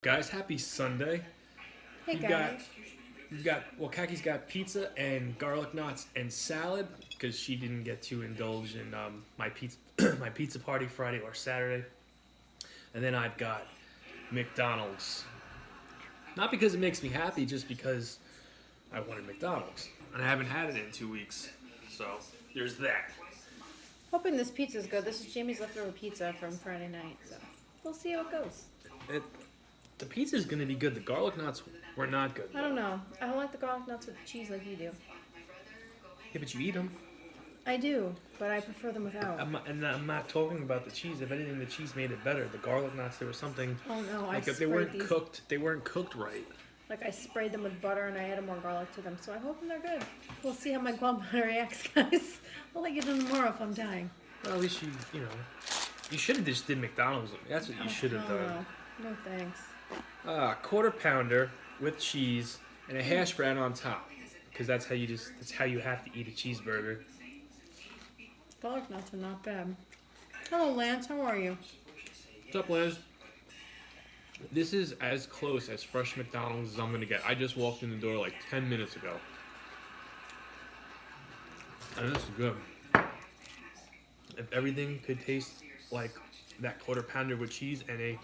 Guys, happy Sunday. Hey We've got guys. Kaki's got pizza and garlic knots and salad because she didn't get to indulge in my pizza my pizza party Friday or Saturday. And then I've got McDonald's. Not because it makes me happy, just because I wanted McDonald's. And I haven't had it in 2 weeks. So there's that. Hoping this pizza's good. This is Jamie's leftover pizza from Friday night, so we'll see how it goes. It, the pizza's gonna be good. The garlic knots were not good. I don't know. I don't like the garlic nuts with cheese like you do. Yeah, but you eat them. I do, but I prefer them without. I'm not talking about the cheese. If anything, the cheese made it better. The garlic knots, there was something Oh no, like I if they sprayed weren't these. cooked. They weren't cooked right. Like I sprayed them with butter and I added more garlic to them, so I hope they're good. We'll see how my grandmother reacts, guys. I'll let you know tomorrow if I'm dying. Well, at least you should have just did McDonald's. That's what you should have Oh, done. no. No thanks. Quarter pounder with cheese and a hash brown on top, because that's how you have to eat a cheeseburger. Garlic nuts are not bad. Hello, Lance. How are you? What's up, Liz? This is as close as fresh McDonald's as I'm gonna get. I just walked in the door like 10 minutes ago, and this is good. If everything could taste like that quarter pounder with cheese and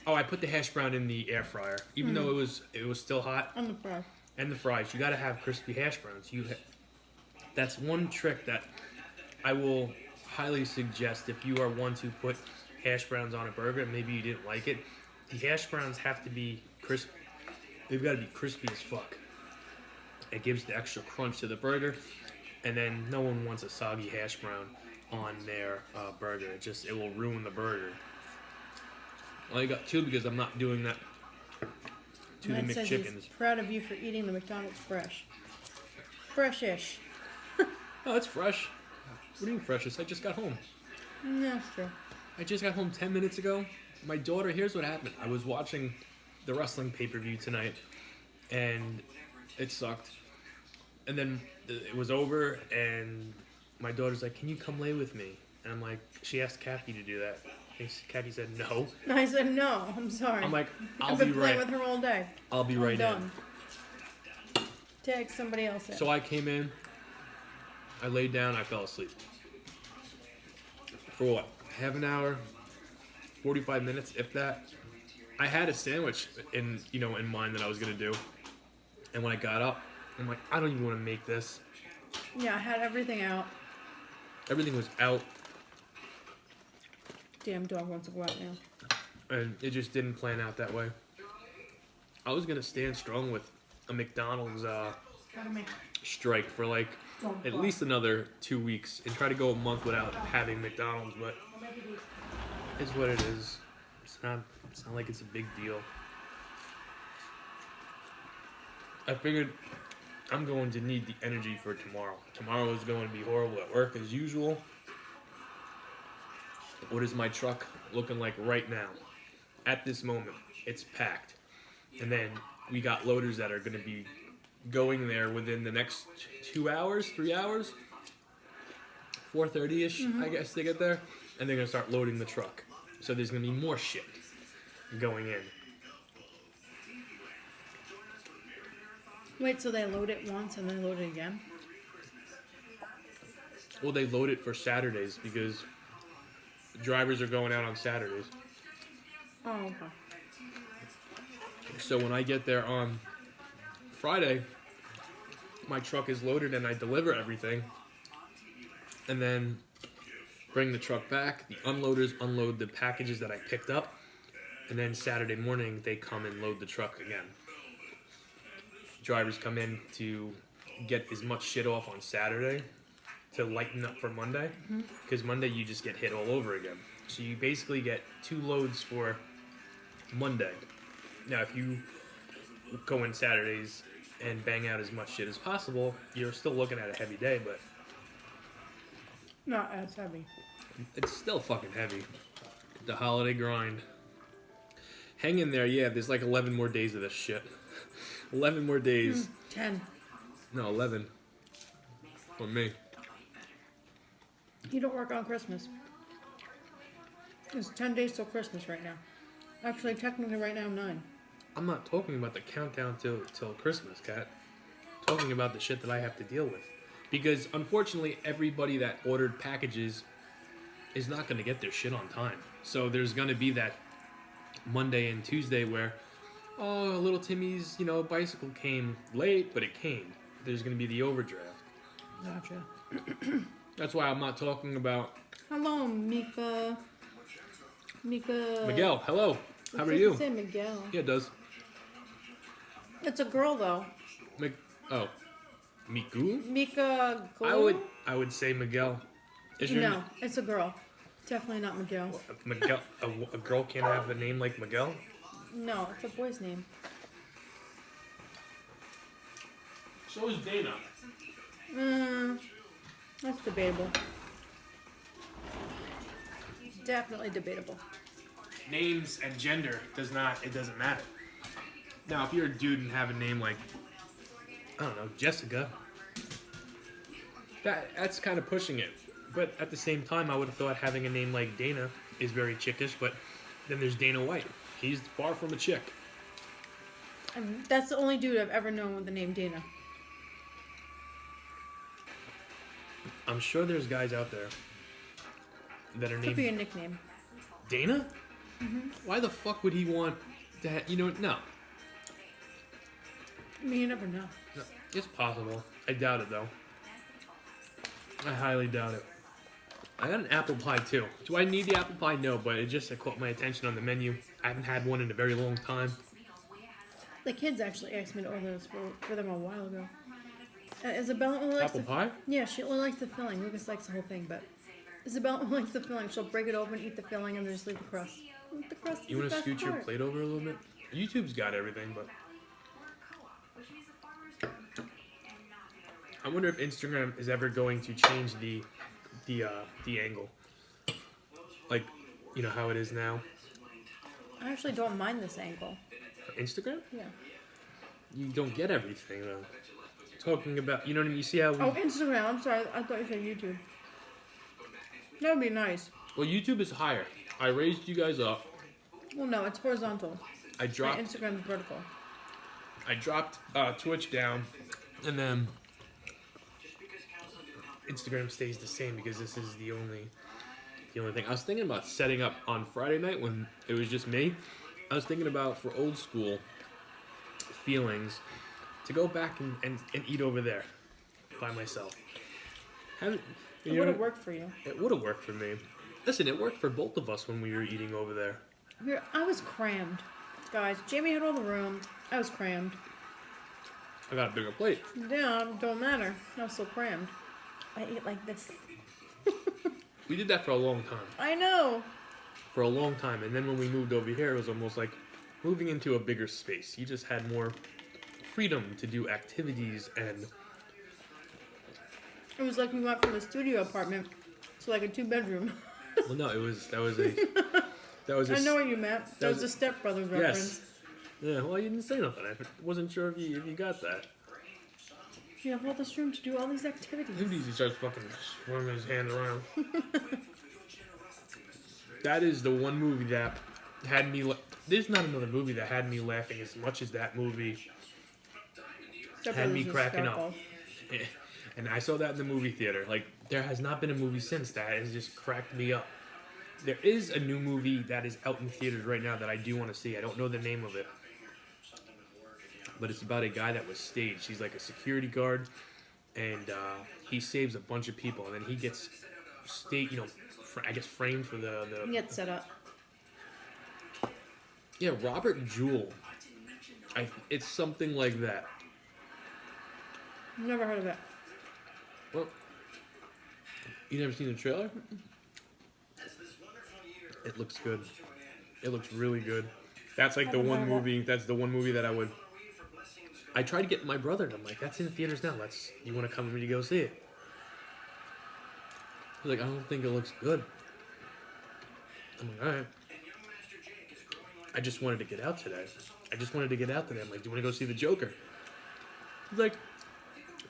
I put the hash brown in the air fryer, even though it was still hot. On the fry. And the fries, you gotta have crispy hash browns. That's one trick that I will highly suggest if you are one to put hash browns on a burger and maybe you didn't like it. The hash browns have to be crisp. They've got to be crispy as fuck. It gives the extra crunch to the burger, and then no one wants a soggy hash brown on their burger. It will ruin the burger. I only got two because I'm not doing that to Matt the says McChickens. he's proud of you for eating the McDonald's fresh. Fresh-ish. Oh, it's fresh. What do you mean freshest? I just got home. Yeah, sure. I just got home 10 minutes ago. My daughter, here's what happened. I was watching the wrestling pay-per-view tonight, and it sucked. And then it was over, and my daughter's like, "Can you come lay with me?" And I'm like, she asked Kathy to do that. And Kathy said no. I said no. I'm sorry. I'm like, I'll I've be been playing right. with her all day. I'll be I'm right done. Tag somebody else in. in. So I came in. I laid down. I fell asleep. For what? Half an hour, 45 minutes, if that. I had a sandwich in mind that I was gonna do, and when I got up, I'm like, I don't even want to make this. Yeah, I had everything out. Everything was out, Damn dog wants to go out now. and it just didn't plan out that way. I was gonna stand strong with a McDonald's strike for like at least another 2 weeks and try to go a month without having McDonald's, but it's what it is. It's not like it's a big deal. I figured I'm going to need the energy for tomorrow. Tomorrow is going to be horrible at work as usual. What is my truck looking like right now? At this moment, it's packed. And then we got loaders that are going to be going there within the next 2 hours, 3 hours. 4:30ish, I guess they get there. And they're going to start loading the truck. So there's going to be more shit going in. Wait, so they load it once and then load it again? Well, they load it for Saturdays because drivers are going out on Saturdays. Oh, okay. So when I get there on Friday, my truck is loaded and I deliver everything. And then bring the truck back. The unloaders unload the packages that I picked up. And then Saturday morning, they come and load the truck again. Drivers come in to get as much shit off on Saturday to lighten up for Monday. Because Monday, you just get hit all over again. So you basically get 2 loads for Monday. Now, if you go in Saturdays and bang out as much shit as possible, you're still looking at a heavy day, but Not as heavy. it's still fucking heavy. The holiday grind. Hang in there, yeah, there's like 11 more days of this shit. 11 more days. 10. No, 11. For me. You don't work on Christmas. It's 10 days till Christmas right now. Actually, technically, right now, 9. I'm not talking about the countdown till Christmas, Kat. I'm talking about the shit that I have to deal with. Because unfortunately, everybody that ordered packages is not going to get their shit on time. So there's going to be that Monday and Tuesday where, oh, little Timmy's, bicycle came late, but it came. There's going to be the overdraft. Gotcha. That's why I'm not talking about... Hello, Mika. Miguel, hello. How are It you? doesn't say Miguel. Yeah, it does. It's a girl, though. Oh. Miku? Mika. Gold? I would say Miguel. No, it's a girl. Definitely not Miguel. Miguel. A girl can't have a name like Miguel? No, it's a boy's name. So is Dana. That's debatable. Definitely debatable. Names and gender doesn't matter. Now, if you're a dude and have a name like, I don't know, Jessica, that's kind of pushing it. But at the same time, I would have thought having a name like Dana is very chickish, but then there's Dana White. He's far from a chick. That's the only dude I've ever known with the name Dana. I'm sure there's guys out there that are Could named be a nickname. Dana? Mm-hmm. Why the fuck would he want that? No. I mean, you never know. No, it's possible. I doubt it, though. I highly doubt it. I got an apple pie, too. Do I need the apple pie? No, but it just caught my attention on the menu. I haven't had one in a very long time. The kids actually asked me to order this for them a while ago. Isabella only likes Apple pie? Yeah, she only likes the filling. Lucas likes the whole thing, but Isabella only likes the filling. She'll break it open, eat the filling, and then just leave the crust. The crust is You want the to best scoot your part. plate over a little bit? YouTube's got everything, but... I wonder if Instagram is ever going to change the angle. Like, how it is now. I actually don't mind this angle. Instagram? Yeah. You don't get everything, though. Talking about, you know what I mean? You see how... Oh, Instagram. I'm sorry. I thought you said YouTube. That would be nice. Well, YouTube is higher. I raised you guys up. Well, no, it's horizontal. I dropped... My Instagram is vertical. I dropped Twitch down, and then Instagram stays the same because this is the only thing. I was thinking about setting up on Friday night when it was just me. I was thinking about, for old school feelings, to go back and eat over there by myself. It would have worked for you. It would have worked for me. Listen, it worked for both of us when we were eating over there. I was crammed. Guys, Jamie had all the room. I was crammed. I got a bigger plate. Yeah, don't matter. I was so crammed. I ate like this. We did that for a long time. I know. For a long time. And then when we moved over here, it was almost like moving into a bigger space. You just had more freedom to do activities, and It was like we went from a studio apartment to like a 2-bedroom. well, no, that was I know what you meant. That was a Step Brothers reference. Yeah, well, you didn't say nothing. I wasn't sure if you got that. You have all this room to do all these activities. Who needs to start fucking swinging his hand around? That is the one movie that had me... There's not another movie that had me laughing as much as that movie Step had me Brothers is cracking up. hysterical. And I saw that in the movie theater. Like, there has not been a movie since that has just cracked me up. There is a new movie that is out in theaters right now that I do want to see. I don't know the name of it. But it's about a guy that was staged. He's like a security guard, and he saves a bunch of people, and then he gets framed for the... He gets set up. Yeah, Robert Jewell. It's something like that. Never heard of it. Well, you never seen the trailer? It looks good. It looks really good. That's like the one movie. That's the one movie that I tried to get my brother, and I'm like, that's in the theaters now. You want to come with me to go see it? He's like, I don't think it looks good. I'm like, all right. I just wanted to get out today. I'm like, do you want to go see the Joker? He's like,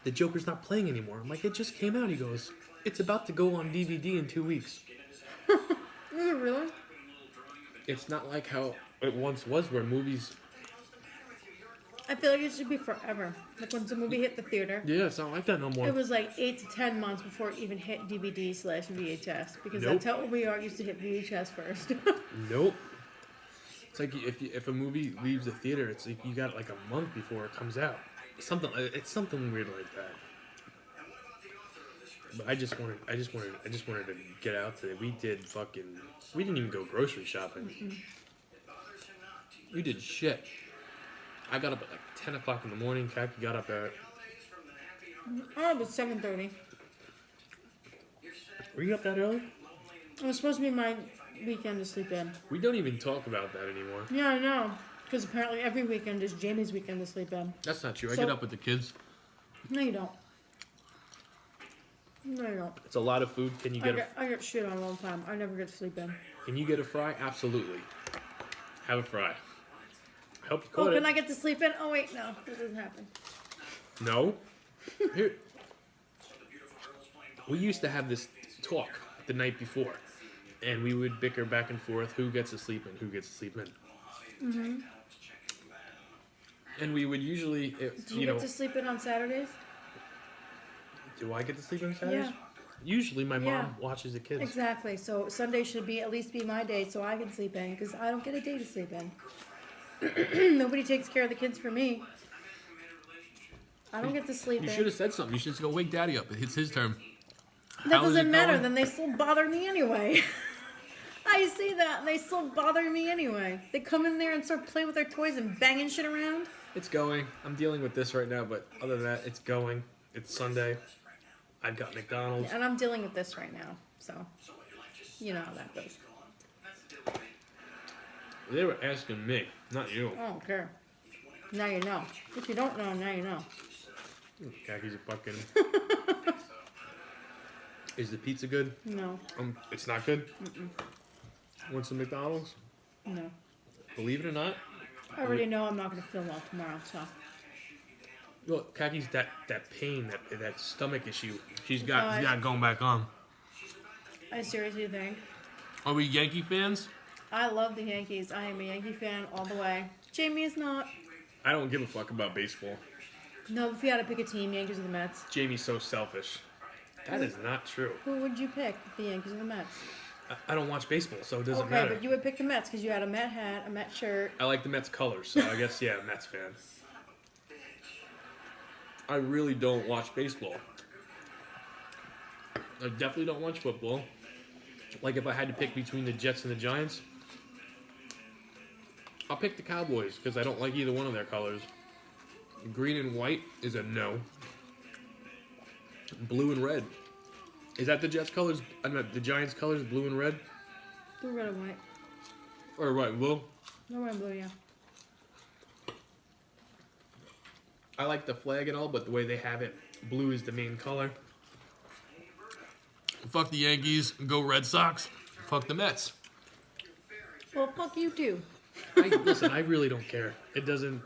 the Joker's not playing anymore. I'm like, it just came out. He goes, it's about to go on DVD in 2 weeks. Is it really? It's not like how it once was, where movies. I feel like it should be forever. Like once a movie hit the theater, Yeah, it's not like that no more. it was like 8 to 10 months before it even hit DVD/VHS because Nope. that's how we are used to hit VHS first. Nope. It's like if a movie leaves the theater, it's like you got like a month before it comes out. It's something weird like that. But I just wanted to get out today. We didn't even go grocery shopping. We did shit. I got up at like 10 o'clock in the morning. Kaki got up at. Oh, it was 7:30. Were you up that early? It was supposed to be my weekend to sleep in. We don't even talk about that anymore. Yeah, I know. Because apparently every weekend is Jamie's weekend to sleep in. That's not true. I So- get up with the kids. No, you don't. No, you don't. It's a lot of food. Can you I get shit on all the time. I never get to sleep in. Can you get a fry? Absolutely. Have a fry. I hope you Oh, caught it. can I get to sleep in? Oh, wait, no. That doesn't happen. No. Here. We used to have this talk the night before, and we would bicker back and forth who gets to sleep in, who gets to sleep in. Mm-hmm. And we would usually, Do you get to sleep in on Saturdays? do I get to sleep in Saturdays? Yeah. Usually my Yeah. mom watches the kids. Exactly. So Sunday should at least be my day so I can sleep in because I don't get a day to sleep in. Nobody takes care of the kids for me. I don't get to sleep You in. should have said something. You should just go wake daddy up. It's his turn. That How is doesn't it matter. going? Then they still bother me anyway. I see that and they still bother me anyway. They come in there and start playing with their toys and banging shit around. It's going. I'm dealing with this right now, but other than that, it's going. It's Sunday. I've got McDonald's. And I'm dealing with this right now. So, you know how that goes. They were asking me, not you. I don't care. Now you know. If you don't know, now you know. Kaki's a fucking. Is the pizza good? No. It's not good. Want some McDonald's? No. Believe it or not. I already know I'm not going to feel well tomorrow, so. Well, Kaki's that pain, that stomach issue. She's got going back on. I seriously think. Are we Yankee fans? I love the Yankees. I am a Yankee fan all the way. Jamie is not. I don't give a fuck about baseball. No, if you had to pick a team, Yankees or the Mets. Jamie's so selfish. That is not true. Who would you pick? The Yankees or the Mets? I don't watch baseball, so it doesn't Okay, matter. but you would pick the Mets because you had a Met hat, a Met shirt. I like the Mets colors, so I guess, yeah, Mets fan. I really don't watch baseball. I definitely don't watch football. Like, if I had to pick between the Jets and the Giants, I'll pick the Cowboys because I don't like either one of their colors. Green and white is a no. Blue and red. Is that the Jets colors? I mean, the Giants colors, blue and red? Blue, red, and white. Or white and blue? No, red and blue, yeah. I like the flag and all, but the way they have it, blue is the main color. Fuck the Yankees, go Red Sox. Fuck the Mets. Well, fuck you too. Listen, I really don't care. It doesn't...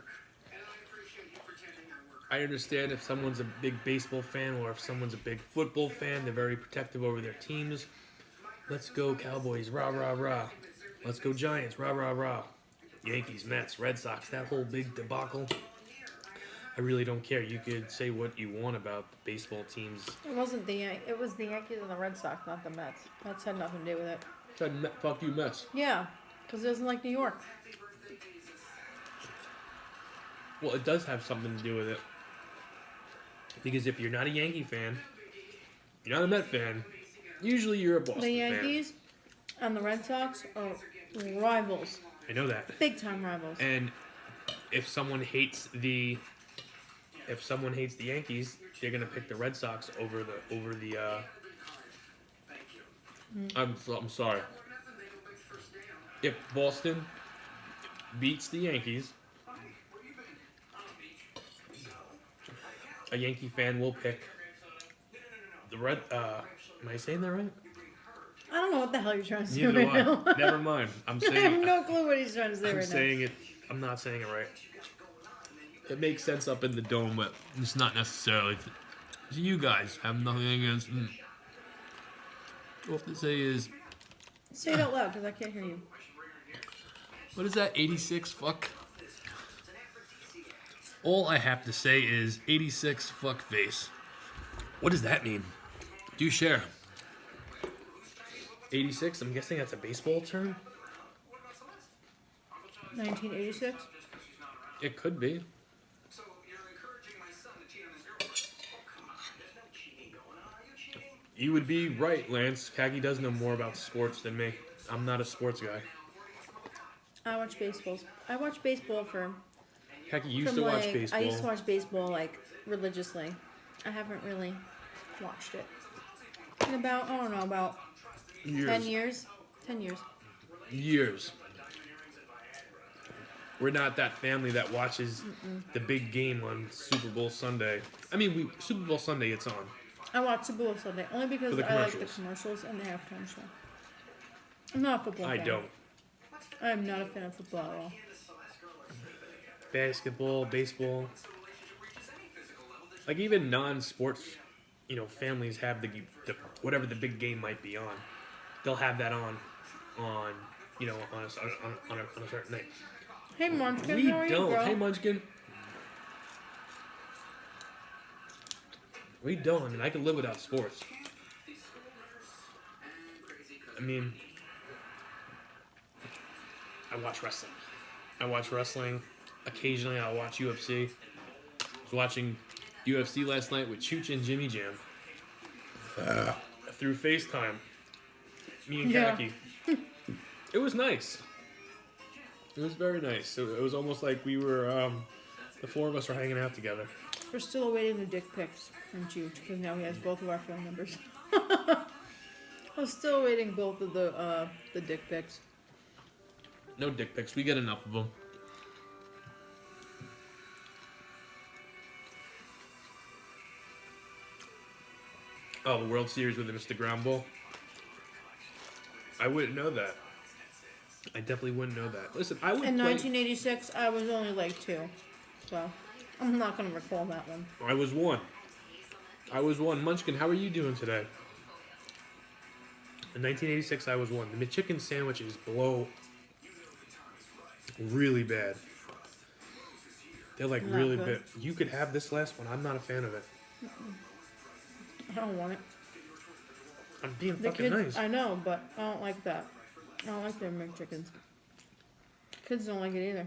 I understand if someone's a big baseball fan or if someone's a big football fan, they're very protective over their teams. Let's go Cowboys, rah, rah, rah. Let's go Giants, rah, rah, rah. Yankees, Mets, Red Sox, that whole big debacle. I really don't care. You could say what you want about baseball teams. It wasn't it was the Yankees and the Red Sox, not the Mets. Mets had nothing to do with it. Said, fuck you, Mets. Yeah, because it doesn't like New York. Well, it does have something to do with it. Because if you're not a Yankee fan, you're not a Met fan, usually you're a Boston The fan. Yankees and the Red Sox are rivals. I know that. Big time rivals. And if someone hates the Yankees, they're gonna pick the Red Sox over the. I'm sorry. If Boston beats the Yankees, a Yankee fan will pick the Red. Am I saying that right? I don't know what the hell you're trying to say Neither do right I. now. Never mind. I'm I have saying. no clue what he's trying to say I'm right saying it. I'm not saying it right. It makes sense up in the dome, but it's not necessarily. So you guys have nothing against. All I have to say is, now. Say it out loud because I can't hear you. What is that? 86 fuck. All I have to say is 86 fuck face. What does that mean? Do share. 86. I'm guessing that's a baseball term. 1986. It could be. You would be right, Lance. Kagi does know more about sports than me. I'm not a sports guy. I watch baseballs. I watch baseball for. Kagi used from to watch like, baseball. I used to watch baseball like religiously. I haven't really watched it in about about years. 10 years. 10 years. Years. We're not that family that watches the big game on Super Bowl Sunday. I mean, Super Bowl Sunday, it's on. I watch Super Bowl Sunday only because I like the commercials and the halftime show. I'm not a football fan. I don't. I am not a fan of football at all. Basketball, baseball. Like even non-sports, families have the whatever the big game might be on. They'll have that on a certain night. Hey Munchkin, We how are don't. you, bro? Hey Munchkin. We don't. I mean, I can live without sports. I mean, I watch wrestling. Occasionally, I'll watch UFC. I was watching UFC last night with Chooch and Jimmy Jam. Through FaceTime. Me and Kaki. It was nice. It was very nice. It was almost like we were, the four of us were hanging out together. We're still awaiting the dick pics from Chooch because now he has both of our phone numbers. I'm still awaiting both of the dick pics. No dick pics. We get enough of them. Oh, the World Series with the Mr. Ground Ball? I wouldn't know that. I definitely wouldn't know that. Listen, I would In play... 1986, I was only like 2. So, I'm not going to recall that one. I was 1. Munchkin, how are you doing today? In 1986, I was 1. The McChicken sandwiches blow really bad. They're like Not really good. bad. You could have this last one. I'm not a fan of it. I don't want it. I'm being The fucking kids, nice. I know, but I don't like that. I don't like their McChickens. Kids don't like it either.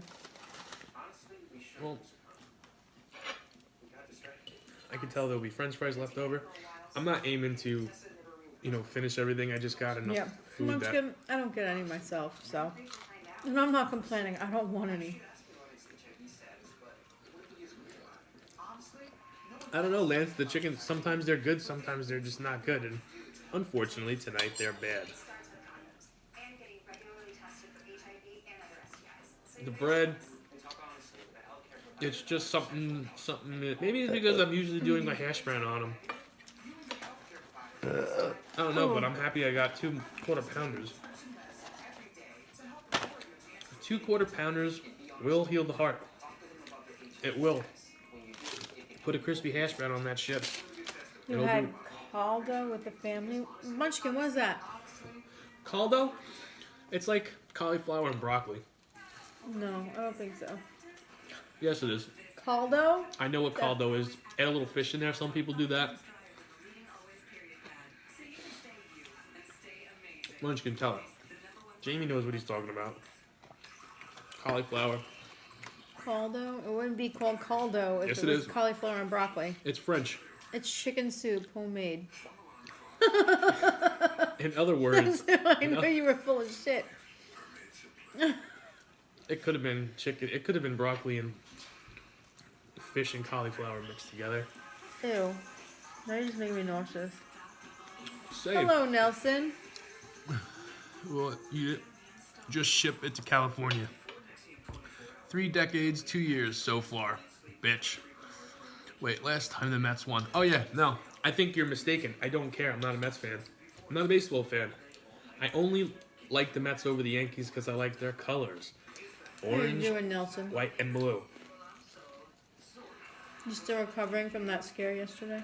Well, I can tell there'll be French fries left over. I'm not aiming to, finish everything. I just got enough food Munchkin, I don't get any myself, so. And I'm not complaining. I don't want any. I don't know, Lance. The chickens, sometimes they're good, sometimes they're just not good. And unfortunately, tonight they're bad. The bread, it's just something that, maybe it's because I'm usually doing my hash brown on them. I don't know, but I'm happy I got 2 quarter-pounders. 2 quarter-pounders will heal the heart. It will. Put a crispy hash brown on that shit. You had caldo with the family. Munchkin, what is that? Caldo? It's like cauliflower and broccoli. No, I don't think so. Yes, it is. Caldo? I know what caldo is. Add a little fish in there. Some people do that. Munchkin, tell it. Jamie knows what he's talking about. Cauliflower. Caldo? It wouldn't be called caldo if Yes, it it was is. cauliflower and broccoli. It's French. It's chicken soup, homemade. In other words, I know you were full of shit. it could have been chicken. It could have been broccoli and fish and cauliflower mixed together. Ew. Now you just make me nauseous. Same. Hello, Nelson. Well, you just ship it to California. 3 decades, 2 years so far, bitch. Wait, last time the Mets won. Oh yeah, no. I think you're mistaken. I don't care. I'm not a Mets fan. I'm not a baseball fan. I only like the Mets over the Yankees because I like their colors. How are you Orange, doing, Nelson? white, and blue. You still recovering from that scare yesterday?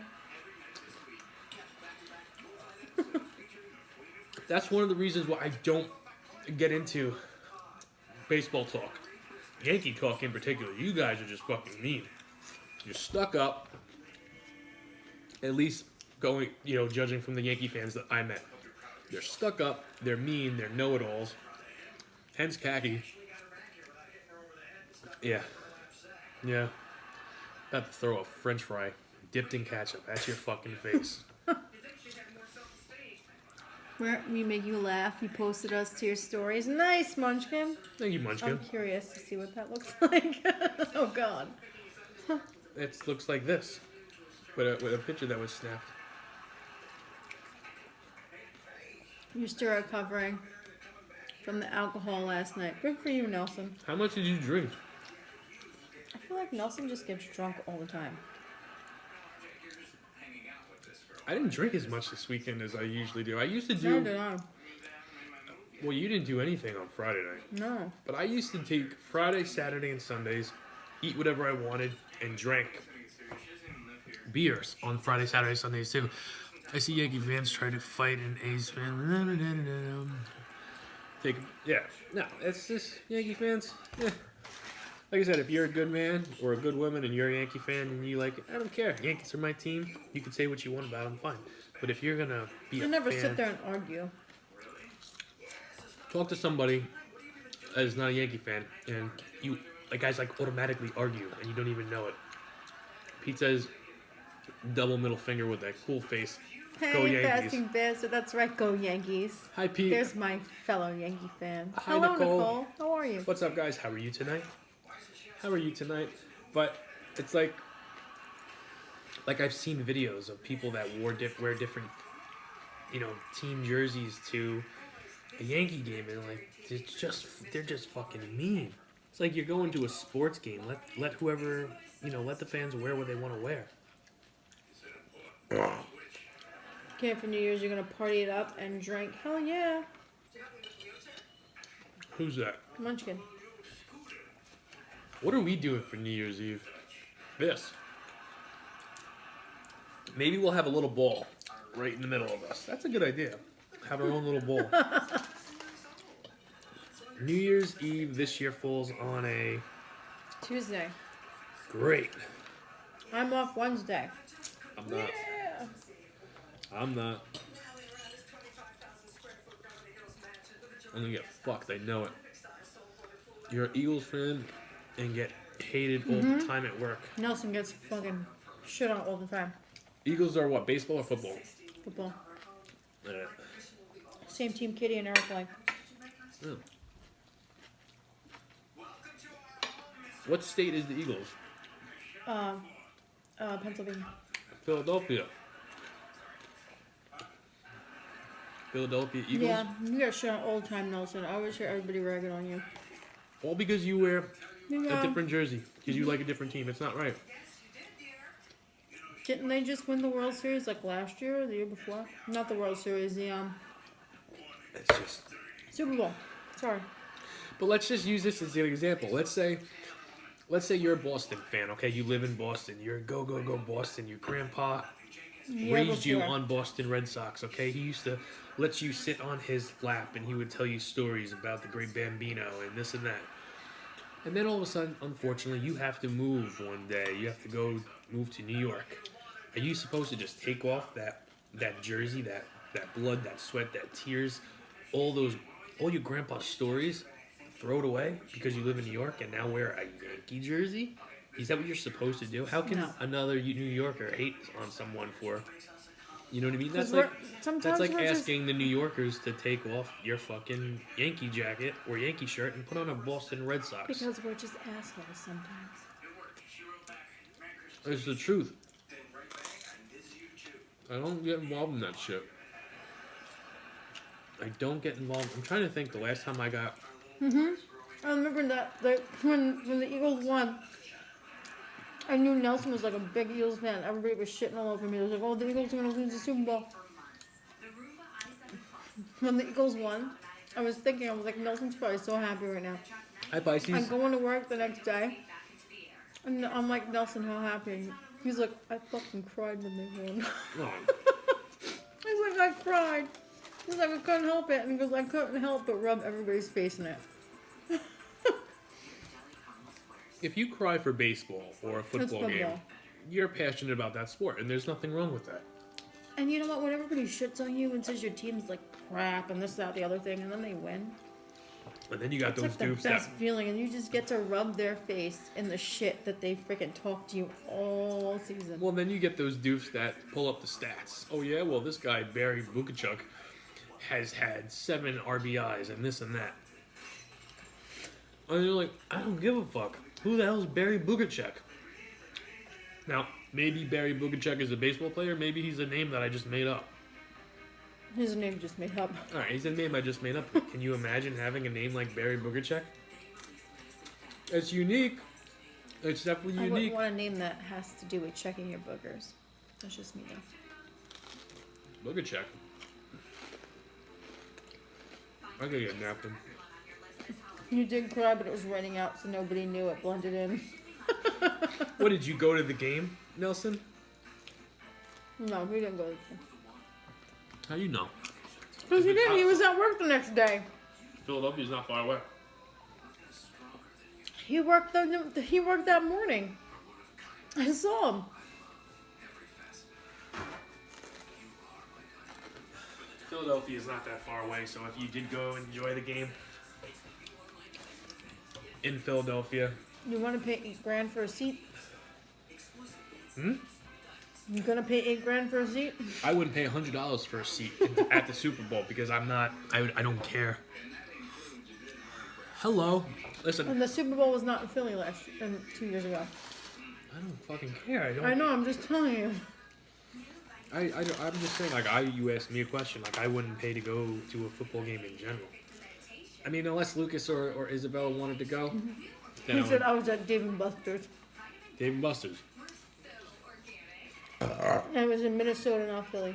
That's one of the reasons why I don't get into baseball talk. Yankee talk in particular. You guys are just fucking mean. You're stuck up. At least going, judging from the Yankee fans that I met. They're stuck up. They're mean. They're know-it-alls. Hence khaki. Yeah. Yeah. About to throw a french fry dipped in ketchup at your fucking face. We make you laugh. You posted us to your stories. Nice, Munchkin. Thank you, Munchkin. I'm curious to see what that looks like. Oh, God. It looks like this. With a picture that was snapped. You're still recovering from the alcohol last night. Good for you, Nelson. How much did you drink? I feel like Nelson just gets drunk all the time. I didn't drink as much this weekend as I usually do. I used to do... Neither did I. Well, you didn't do anything on Friday night. No. But I used to take Friday, Saturday, and Sundays, eat whatever I wanted, and drank beers on Friday, Saturday, Sundays too. I see Yankee fans try to fight an A's fan. No, it's just Yankee fans. Yeah. Like I said, if you're a good man or a good woman and you're a Yankee fan and you like it, I don't care. Yankees are my team. You can say what you want about them, fine. But if you're gonna be You a never fan, sit there and argue. talk to somebody that is not a Yankee fan, and you guys automatically argue and you don't even know it. Pete says, double middle finger with that cool face. Go Hey, Yankees. fasting bastard. That's right. Go Yankees. Hi, Pete. There's my fellow Yankee fan. Hi, Hello, Nicole. How are you? What's up, guys? How are you tonight? But it's like I've seen videos of people that wear different, team jerseys to a Yankee game, and they're just fucking mean. It's like you're going to a sports game. Let whoever, let the fans wear what they want to wear. Okay, for New Year's, you're gonna party it up and drink. Hell yeah. Who's that? Munchkin. What are we doing for New Year's Eve? This. Maybe we'll have a little ball right in the middle of us. That's a good idea. Have our own little bowl. New Year's Eve this year falls on a... Tuesday. Great. I'm off Wednesday. I'm not. Yeah. I'm not. I'm gonna get fucked. I know it. You're an Eagles fan and get hated all the time at work. Nelson gets fucking shit on all the time. Eagles are what? Baseball or football? Football. Yeah. Same team Kitty and Eric like. Oh. What state is the Eagles? Pennsylvania. Philadelphia. Philadelphia Eagles? Yeah, you get shit on all the time, Nelson. I always hear everybody ragging on you. All because you wear Yeah. a different jersey. Because you like a different team. It's not right. Didn't they just win the World Series like last year or the year before? Not the World Series, the It's just... Super Bowl. Sorry. But let's just use this as an example. Let's say you're a Boston fan, okay? You live in Boston. You're a go Boston. Your grandpa raised you on Boston Red Sox, okay? He used to let you sit on his lap and he would tell you stories about the great Bambino and this and that. And then all of a sudden, unfortunately, you have to move one day. You have to move to New York. Are you supposed to just take off that jersey, that blood, that sweat, that tears, all your grandpa's stories, throw it away because you live in New York and now wear a Yankee jersey? Is that what you're supposed to do? How can another New Yorker hate on someone for, you know what I mean? That's like asking the New Yorkers to take off your fucking Yankee jacket or Yankee shirt and put on a Boston Red Sox. Because we're just assholes sometimes. It's the truth. I don't get involved in that shit. I don't get involved. I'm trying to think the last time I got... I remember that when the Eagles won, I knew Nelson was like a big Eagles fan. Everybody was shitting all over me. It was like, oh, the Eagles are going to lose the Super Bowl. When the Eagles won, I was like, Nelson's probably so happy right now. Hi, Pisces. I'm going to work the next day, and I'm like, Nelson, how happy? He's like, I fucking cried when they won. Oh. He's like, I cried. He's like, I couldn't help it. And he goes, I couldn't help but rub everybody's face in it. if you cry for baseball or a football game, football. you're passionate about that sport, and there's nothing wrong with that. And you know what? When everybody shits on you and says your team's like crap and this, that, the other thing, and then they win, And then you got it's those like the doofs best that feeling, and you just get to rub their face in the shit that they freaking talk to you all season. well, then you get those doofs that pull up the stats. Oh yeah, well this guy Barry Bukachuk has had 7 RBIs and this and that. And you're like, I don't give a fuck. Who the hell's Barry Bukachuk? Now, maybe Barry Bukachuk is a baseball player. Maybe he's a name that I just made up. His name just made up. All right, he's a name I just made up. Can you imagine having a name like Barry Bukachuk? It's unique. It's definitely I wouldn't unique. want a name that has to do with checking your boogers. That's just me though. Bukachuk. I gotta get a napkin. You did cry, but it was raining out, so nobody knew it blended in. What, did you go to the game, Nelson? No, we didn't go to the How you know? Because he didn't. He was at work the next day. Philadelphia's not far away. He worked that morning. I saw him. Philadelphia is not that far away, so if you did go enjoy the game in Philadelphia, You want to pay $8,000 for a seat? Hmm? You gonna pay $8,000 for a seat? I wouldn't pay $100 for a seat at the Super Bowl because I'm not. I don't care. Hello, listen. And the Super Bowl was not in Philly 2 years ago. I don't fucking care. I don't. I know. I'm just telling you. I'm just saying. Like, you asked me a question. Like, I wouldn't pay to go to a football game in general. I mean, unless Lucas or Isabella wanted to go. Then He I said would. I was at Dave and Buster's. Dave and Buster's. I was in Minnesota, not Philly.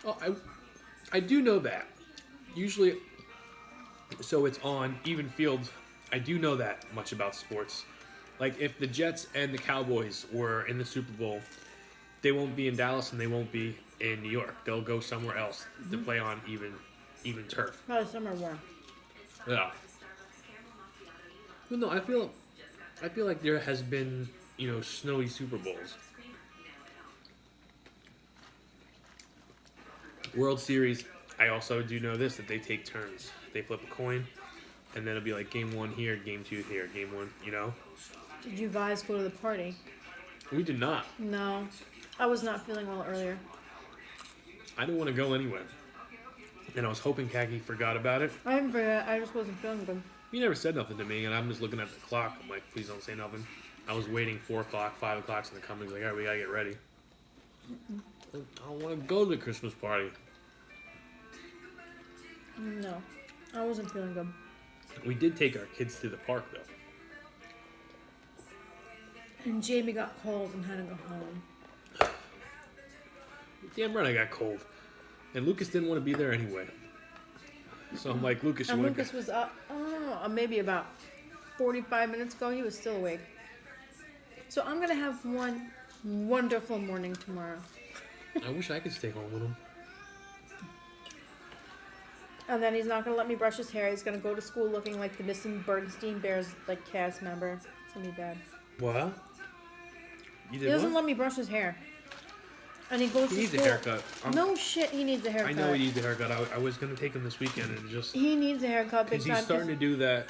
Oh, I do know that. Usually, so it's on even fields. I do know that much about sports. Like, if the Jets and the Cowboys were in the Super Bowl, they won't be in Dallas and they won't be in New York. They'll go somewhere else to play on even turf. Probably somewhere warm. Yeah. But no, I feel like there has been, snowy Super Bowls. World Series, I also do know this, that they take turns. They flip a coin, and then it'll be like game 1 here, game 2 here, game 1, Did you guys go to the party? We did not. No. I was not feeling well earlier. I didn't want to go anyway. And I was hoping Kaki forgot about it. I didn't forget. I just wasn't feeling good. He never said nothing to me, and I'm just looking at the clock. I'm like, please don't say nothing. I was waiting 4 o'clock, 5 o'clock's in the coming. He's like, all right, we gotta get ready. I don't want to go to the Christmas party. No. I wasn't feeling good. We did take our kids to the park, though. And Jamie got cold and had to go home. Damn right I got cold. And Lucas didn't want to be there anyway. So I'm like, Lucas, you And want to Lucas was up, maybe about 45 minutes ago. He was still awake. So I'm going to have one wonderful morning tomorrow. I wish I could stay home with him. And then he's not going to let me brush his hair. He's going to go to school looking like the missing Bernstein Bears cast member. It's going to be bad. What? You He did doesn't what? let me brush his hair. And he goes He to needs a school. haircut. No shit, he needs a haircut. I know he needs a haircut. I was going to take him this weekend and just... He needs a haircut big Because time. he's starting to do that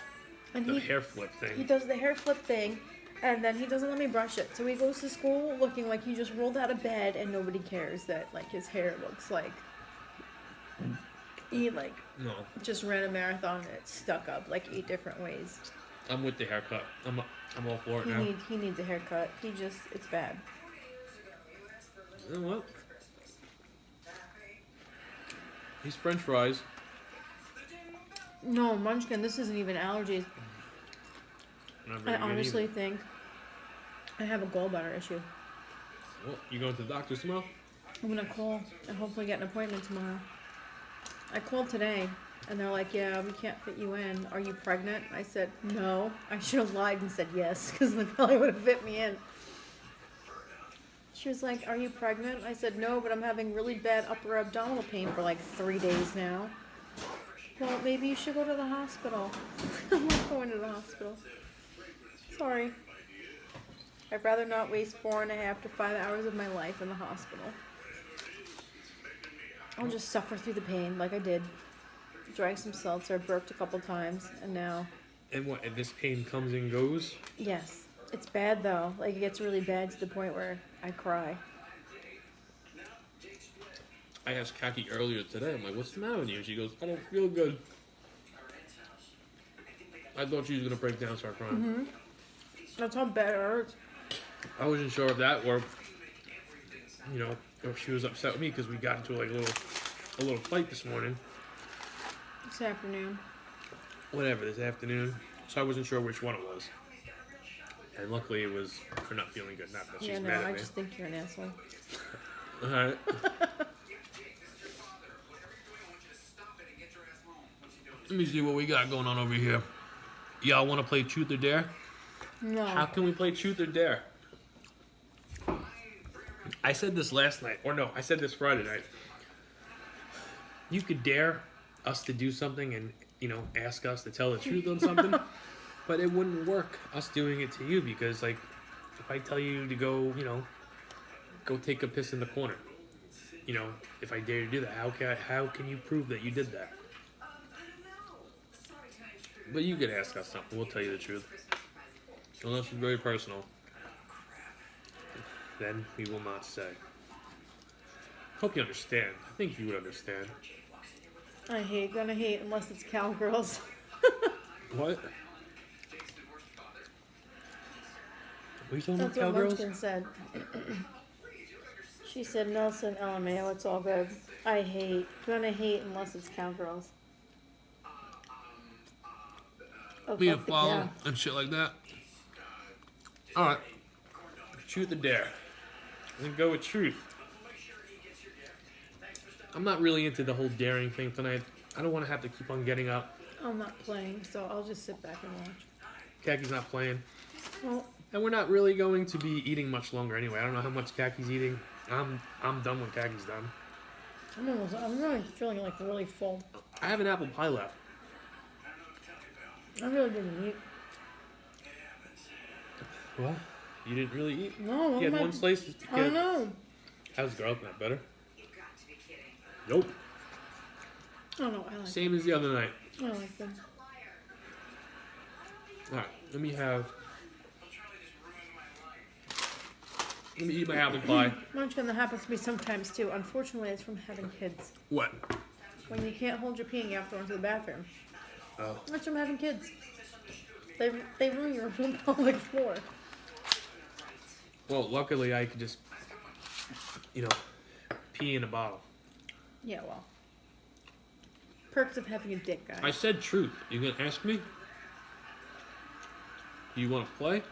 and the he, hair flip he thing. does the hair flip thing, and then he doesn't let me brush it. So he goes to school looking like he just rolled out of bed, and nobody cares that his hair looks like he No, just ran a marathon and it stuck up 8 different ways. I'm with the haircut. I'm all for it now. He needs a haircut. It's bad. You know what? These French fries. No, Munchkin, this isn't even allergies. Not I very good honestly either. think I have a gallbladder issue. Well, you going to the doctor tomorrow? I'm gonna call and hopefully get an appointment tomorrow. I called today and they're like, yeah, we can't fit you in. Are you pregnant? I said, no. I should have lied and said yes, because they probably would have fit me in. She was like, are you pregnant? I said, no, but I'm having really bad upper abdominal pain for 3 days now. Well, maybe you should go to the hospital. I'm not going to the hospital. sorry. I'd rather not waste 4.5 to 5 hours of my life in the hospital. I'll just suffer through the pain like I did. Drank some seltzer, burped a couple times, and now... And what, and this pain comes and goes? Yes. It's bad, though. Like, it gets really bad to the point where I cry. I asked Kaki earlier today, I'm like, what's the matter with you? She goes, I don't feel good. I thought she was going to break down and start crying. Mm-hmm. That's how bad it hurts. I wasn't sure if that or, you know, if she was upset with me because we got into like a little fight this morning. This afternoon. Whatever, this afternoon. So I wasn't sure which one it was. And luckily it was her not feeling good, not that she's mad at me. I just think you're an asshole. Alright. Let me see what we got going on over here. Y'all want to play Truth or Dare? No. How can we play Truth or Dare? I said this last night, or no, I said this Friday night. You could dare us to do something and, you know, ask us to tell the truth on something, but it wouldn't work us doing it to you because, like, if I tell you to go, you know, go take a piss in the corner, you know, if I dare you to do that, how can you prove that you did that? But you could ask us something, we'll tell you the truth. Unless it's very personal, then we will not say. Hope you understand. I think you would understand. Gonna hate unless it's cowgirls. What? What are you talking That's about, what cowgirls? Munchkin said. She said, Nelson, LMAO, it's all good. Gonna hate unless it's cowgirls. Oh, Being fuck the followed cow. and shit like that. Alright. Truth or dare? I'm gonna go with truth. I'm not really into the whole daring thing tonight. I don't want to have to keep on getting up. I'm not playing, so I'll just sit back and watch. Kaki's not playing. Well, And we're not really going to be eating much longer anyway. I don't know how much Kaki's eating. I'm done when Kaki's done. I'm really feeling like really full. I have an apple pie left. I really didn't eat. What? You didn't really eat? No, You had one slice? I don't know. How's the garlic not better? Nope. I don't know. I like Same as the other night. them. I like them. Alright, let me eat my apple pie. Munchkin, that happens to me sometimes too. Unfortunately, it's from having kids. What? When you can't hold your peeing, you have to run to the bathroom. Oh. That's from having kids. They ruin your whole pelvic floor. Well, luckily I could just, you know, pee in a bottle. Yeah, well. Perks of having a dick, guys. I said truth. You gonna ask me? You wanna play?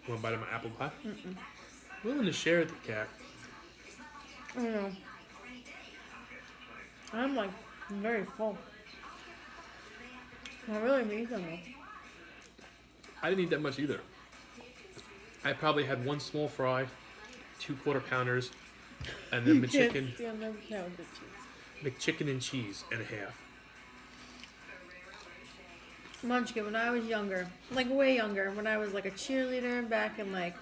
Want a bite of my apple pie? Mm-mm. Willing to share with the cat. I don't know. I'm like very full. I really need them though. I didn't eat that much either. I probably had one small fry, 2 quarter-pounders, and then McChicken, McChicken and cheese and a half. Munchkin, when I was younger, like way younger, when I was like a cheerleader back in like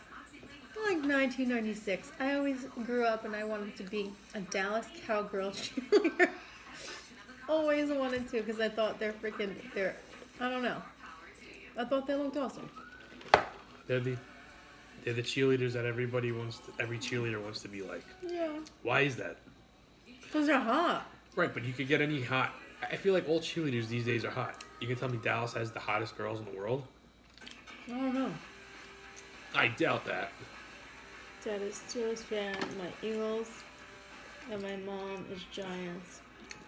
1996, I always grew up and I wanted to be a Dallas Cowgirl cheerleader. Always wanted to because I thought they're, I don't know. I thought they looked awesome. They're the cheerleaders that every cheerleader wants to be like. Yeah. Why is that? Because they're hot. Right, but you could get any hot. I feel like all cheerleaders these days are hot. You can tell me Dallas has the hottest girls in the world? I don't know. I doubt that. Dad is Steelers fan, my Eagles, and my mom is Giants.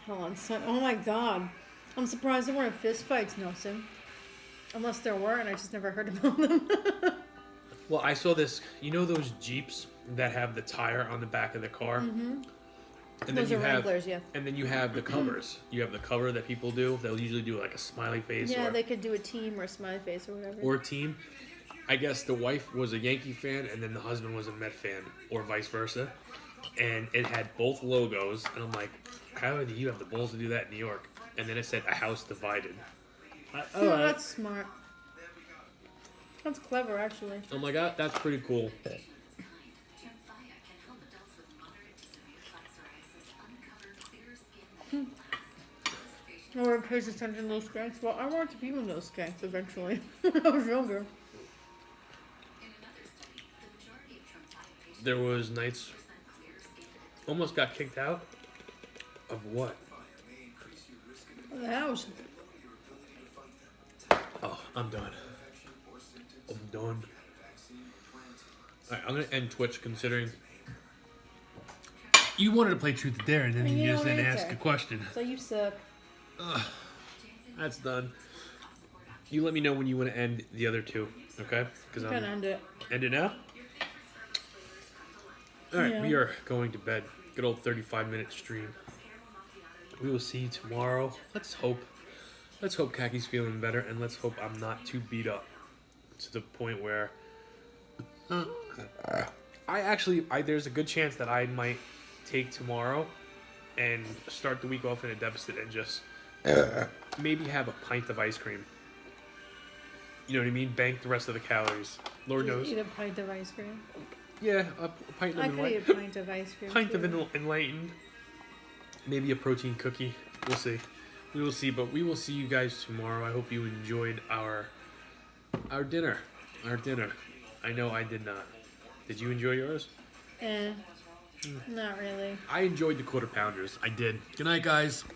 Hell on son. Oh my god. I'm surprised there weren't fist fights, Nelson. Unless there were, and I just never heard about them. Well, I saw this. You know those Jeeps that have the tire on the back of the car? Mm-hmm. And Those then are you have, Wranglers, yeah. And then you have the covers. You have the cover that people do. They'll usually do like a smiley face Yeah, they could do a team or a smiley face or whatever. or a team. I guess the wife was a Yankee fan and then the husband was a Met fan or vice versa. And it had both logos. And I'm like, how do you have the balls to do that in New York? And then it said a house divided. All right. That's smart. That's clever, actually. Oh my god, that's pretty cool. No one pays attention to those skanks. Well, I wanted to be one of those skanks eventually when I was younger. There was nights almost got kicked out of what? The house. Oh, I'm done. I'm done. Alright, I'm gonna end Twitch considering you wanted to play Truth or Dare and then And you you just don't didn't answer. ask a question. So you suck. That's done. You let me know when you want to end the other two, okay? Because You can end it. end it now. All right, Yeah. we are going to bed. Good old 35-minute stream. We will see you tomorrow. Let's hope Kaki's feeling better, and let's hope I'm not too beat up to the point where there's a good chance that I might take tomorrow and start the week off in a deficit and just maybe have a pint of ice cream. You know what I mean? Bank the rest of the calories. Lord knows. Eat a pint of ice cream. Yeah, a pint I of could eat a pint of ice cream. pint of too. enlightened. Maybe a protein cookie. We'll see. We will see, but we will see you guys tomorrow. I hope you enjoyed our dinner. Our dinner. I know I did not. Did you enjoy yours? Eh, not really. I enjoyed the quarter pounders. I did. Good night, guys.